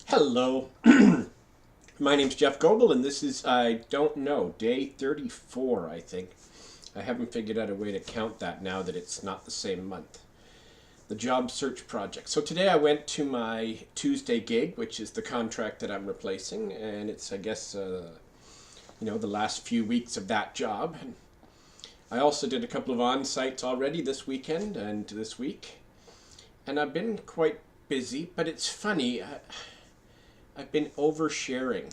Hello, my name's Jeff Goebel, and this is, I don't know, day 34, I think. I haven't figured out a way to count that now that it's not the same month. The job search project. So today I went to my Tuesday gig, which is the contract that I'm replacing, and it's, I guess, the last few weeks of that job. And I also did a couple of on-sites already this weekend and this week, and I've been quite busy, but it's funny. I've been oversharing.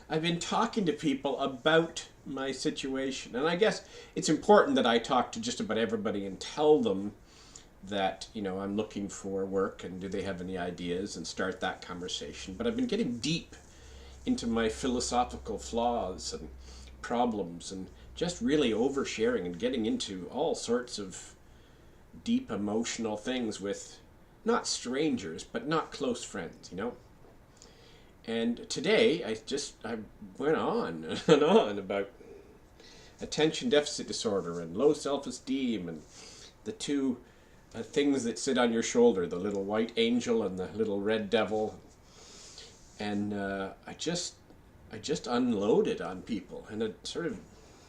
I've been talking to people about my situation. And I guess it's important that I talk to just about everybody and tell them that, I'm looking for work and do they have any ideas and start that conversation. But I've been getting deep into my philosophical flaws and problems and just really oversharing and getting into all sorts of deep emotional things with not strangers, but not close friends. And today I went on and on about attention deficit disorder and low self-esteem and the two things that sit on your shoulder, the little white angel and the little red devil. And I just unloaded on people, and it sort of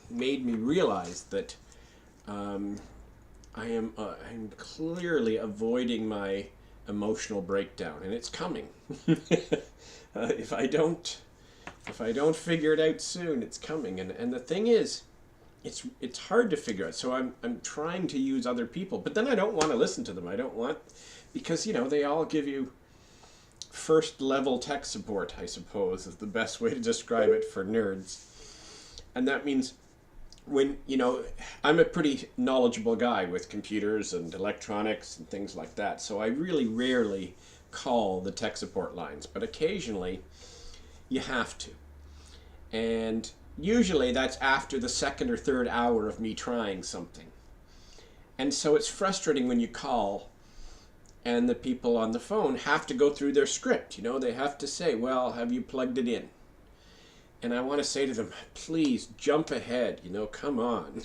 made me realize that I'm clearly avoiding my emotional breakdown, and it's coming. If I don't figure it out soon, it's coming. And the thing is, it's hard to figure out. So I'm trying to use other people, but then I don't want to listen to them. I don't want, because they all give you first level tech support, I suppose, is the best way to describe it for nerds. And that means when, I'm a pretty knowledgeable guy with computers and electronics and things like that, so I really rarely call the tech support lines, but occasionally you have to. And usually that's after the second or third hour of me trying something. And so it's frustrating when you call and the people on the phone have to go through their script. They have to say, well, have you plugged it in? And I want to say to them, please jump ahead, come on.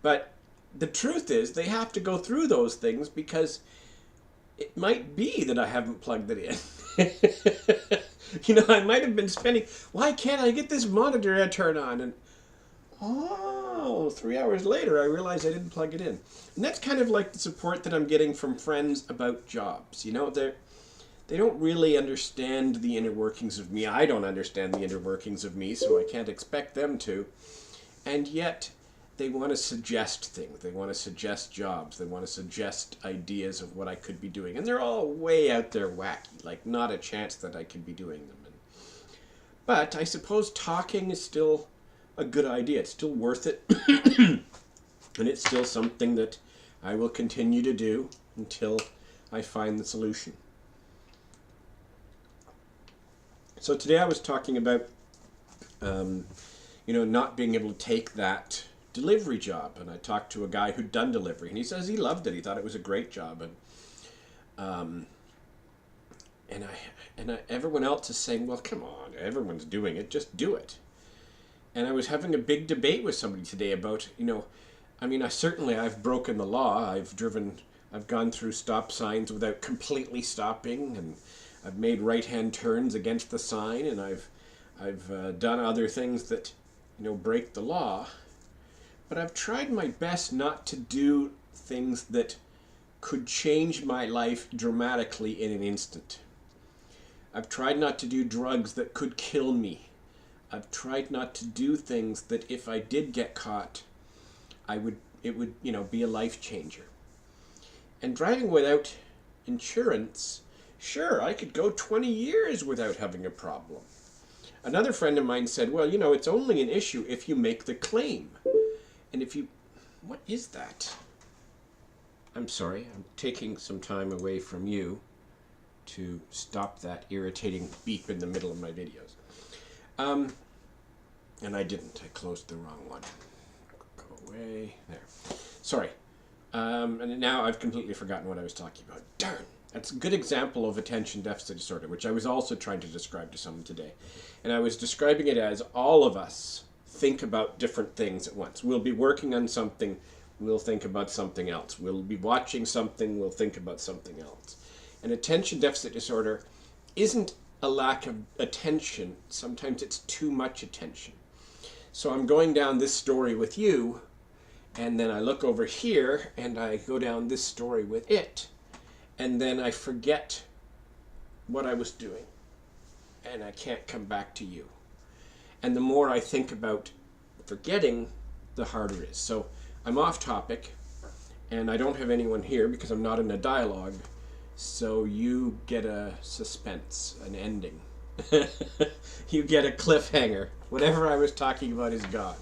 But the truth is, they have to go through those things because it might be that I haven't plugged it in. I might have been spending, why can't I get this monitor to turn on? And 3 hours later, I realized I didn't plug it in. And that's kind of like the support that I'm getting from friends about jobs. They don't really understand the inner workings of me. I don't understand the inner workings of me, so I can't expect them to. And yet, they want to suggest things. They want to suggest jobs. They want to suggest ideas of what I could be doing. And they're all way out there wacky, like not a chance that I could be doing them. But I suppose talking is still a good idea. It's still worth it. And it's still something that I will continue to do until I find the solution. So today I was talking about, not being able to take that delivery job. And I talked to a guy who'd done delivery, and he says he loved it. He thought it was a great job. And everyone else is saying, well, come on, everyone's doing it. Just do it. And I was having a big debate with somebody today about, I've broken the law. I've gone through stop signs without completely stopping, and I've made right-hand turns against the sign, and I've done other things that, break the law. But I've tried my best not to do things that could change my life dramatically in an instant. I've tried not to do drugs that could kill me. I've tried not to do things that if I did get caught, it would be a life changer. And driving without insurance, sure, I could go 20 years without having a problem. Another friend of mine said, well, it's only an issue if you make the claim. And what is that? I'm sorry, I'm taking some time away from you to stop that irritating beep in the middle of my videos. And I didn't, I closed the wrong one. Go away, there. Sorry. And now I've completely forgotten what I was talking about. Darn. That's a good example of attention deficit disorder, which I was also trying to describe to someone today. And I was describing it as all of us think about different things at once. We'll be working on something, we'll think about something else. We'll be watching something, we'll think about something else. And attention deficit disorder isn't a lack of attention. Sometimes it's too much attention. So I'm going down this story with you, and then I look over here and I go down this story with it, and then I forget what I was doing and I can't come back to you. And the more I think about forgetting, the harder it is. So I'm off topic, and I don't have anyone here because I'm not in a dialogue, so you get a suspense, an ending. You get a cliffhanger. Whatever I was talking about is gone.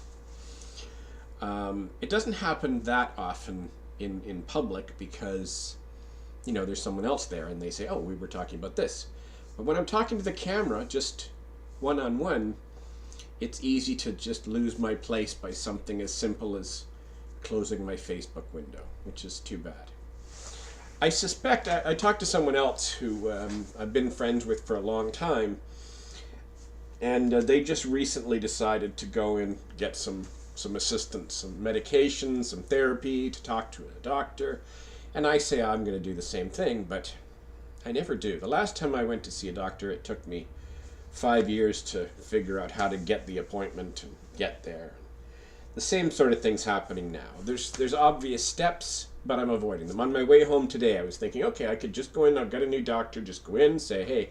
It doesn't happen that often in public because, you know, there's someone else there and they say, oh, we were talking about this. But when I'm talking to the camera, just one-on-one, it's easy to just lose my place by something as simple as closing my Facebook window, which is too bad. I suspect, I talked to someone else who I've been friends with for a long time, and they just recently decided to go and get some assistance, some medication, some therapy, to talk to a doctor. And I say I'm going to do the same thing, but I never do. The last time I went to see a doctor, it took me 5 years to figure out how to get the appointment and get there. The same sort of thing's happening now. There's obvious steps, but I'm avoiding them. On my way home today, I was thinking, okay, I could just go in, I've got a new doctor, just go in, say, hey,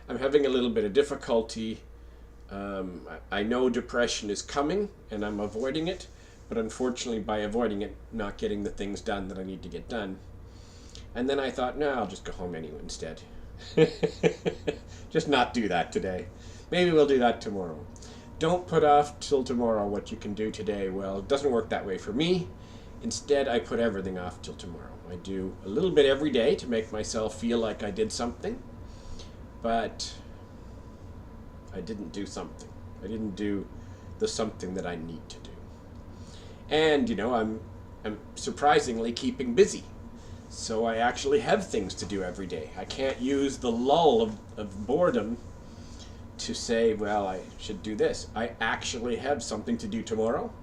I'm having a little bit of difficulty. I know depression is coming, and I'm avoiding it, but unfortunately by avoiding it, not getting the things done that I need to get done. And then I thought, no, I'll just go home anyway instead. Just not do that today. Maybe we'll do that tomorrow. Don't put off till tomorrow what you can do today. Well, it doesn't work that way for me. Instead, I put everything off till tomorrow. I do a little bit every day to make myself feel like I did something, but I didn't do something. I didn't do the something that I need to do. And, you know, I'm surprisingly keeping busy. So I actually have things to do every day. I can't use the lull of boredom to say, well, I should do this. I actually have something to do tomorrow.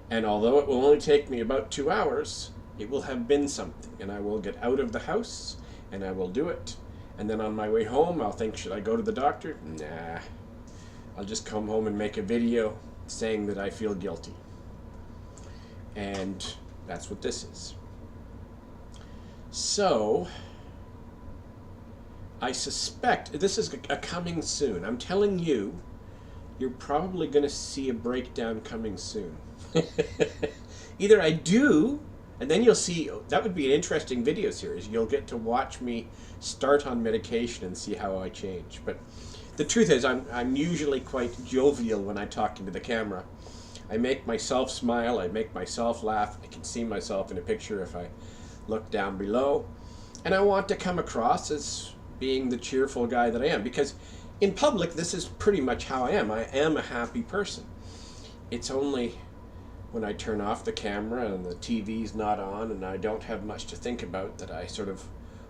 And although it will only take me about 2 hours, it will have been something. And I will get out of the house and I will do it. And then on my way home, I'll think, should I go to the doctor? Nah. I'll just come home and make a video saying that I feel guilty. And that's what this is. So, I suspect this is a coming soon. I'm telling you, you're probably going to see a breakdown coming soon. Either I do, and then you'll see, that would be an interesting video series. You'll get to watch me start on medication and see how I change. But the truth is, I'm usually quite jovial when I talk into the camera. I make myself smile, I make myself laugh. I can see myself in a picture if I look down below. And I want to come across as being the cheerful guy that I am, because in public this is pretty much how I am. I am a happy person. It's only when I turn off the camera and the TV's not on and I don't have much to think about that I sort of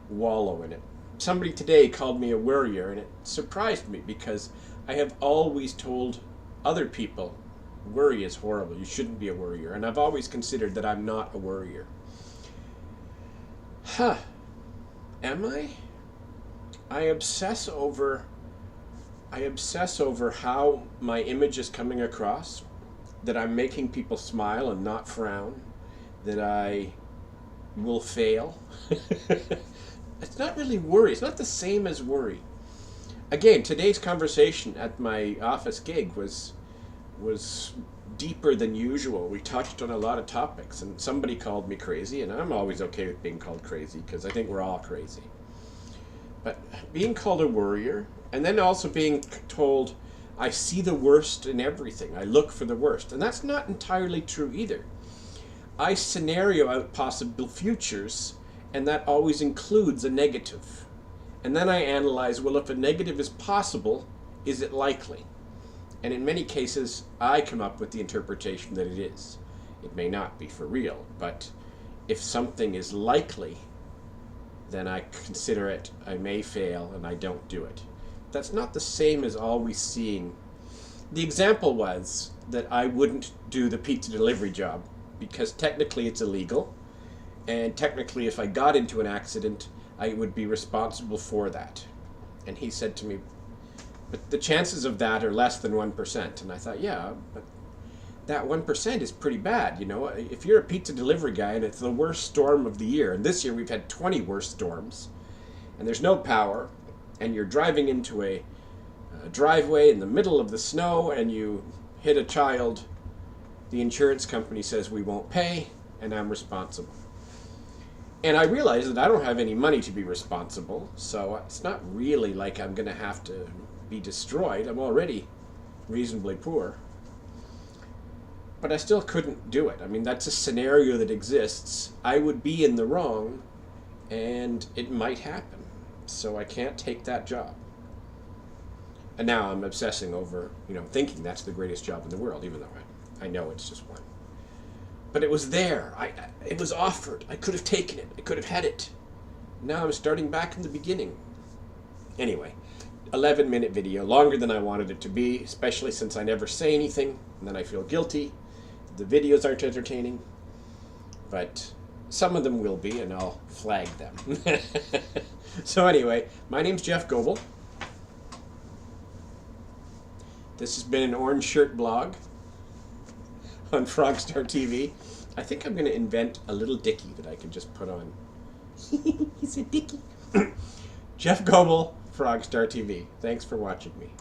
wallow in it. Somebody today called me a worrier, and it surprised me because I have always told other people worry is horrible, you shouldn't be a worrier, and I've always considered that I'm not a worrier. Huh. Am I? I obsess over how my image is coming across, that I'm making people smile and not frown, that I will fail. It's not really worry. It's not the same as worry. Again, today's conversation at my office gig was deeper than usual. We touched on a lot of topics, and somebody called me crazy, and I'm always okay with being called crazy because I think we're all crazy. But being called a worrier, and then also being told I see the worst in everything, I look for the worst, and that's not entirely true either. I scenario out possible futures, and that always includes a negative. And then I analyze, well, if a negative is possible, is it likely? And in many cases, I come up with the interpretation that it is. It may not be for real, but if something is likely, then I consider it, I may fail, and I don't do it. That's not the same as always seeing. The example was that I wouldn't do the pizza delivery job because technically it's illegal, and technically if I got into an accident, I would be responsible for that. And he said to me, but the chances of that are less than 1%. And I thought, yeah, but that 1% is pretty bad. You know, if you're a pizza delivery guy and it's the worst storm of the year, and this year we've had 20 worst storms, and there's no power, and you're driving into a driveway in the middle of the snow and you hit a child, the insurance company says we won't pay, and I'm responsible. And I realize that I don't have any money to be responsible, so it's not really like I'm going to have to be destroyed. I'm already reasonably poor. But I still couldn't do it. I mean, that's a scenario that exists. I would be in the wrong, and it might happen. So I can't take that job. And now I'm obsessing over, thinking that's the greatest job in the world, even though I know it's just one. But it was there. It was offered. I could have taken it. I could have had it. Now I'm starting back in the beginning. Anyway, 11-minute video, longer than I wanted it to be, especially since I never say anything, and then I feel guilty. The videos aren't entertaining, but some of them will be, and I'll flag them. So anyway, my name's Jeff Goebel. This has been an Orange Shirt blog on Frogstar TV. I think I'm going to invent a little dicky that I can just put on. He's a dicky. Jeff Goebel, Frogstar TV. Thanks for watching me.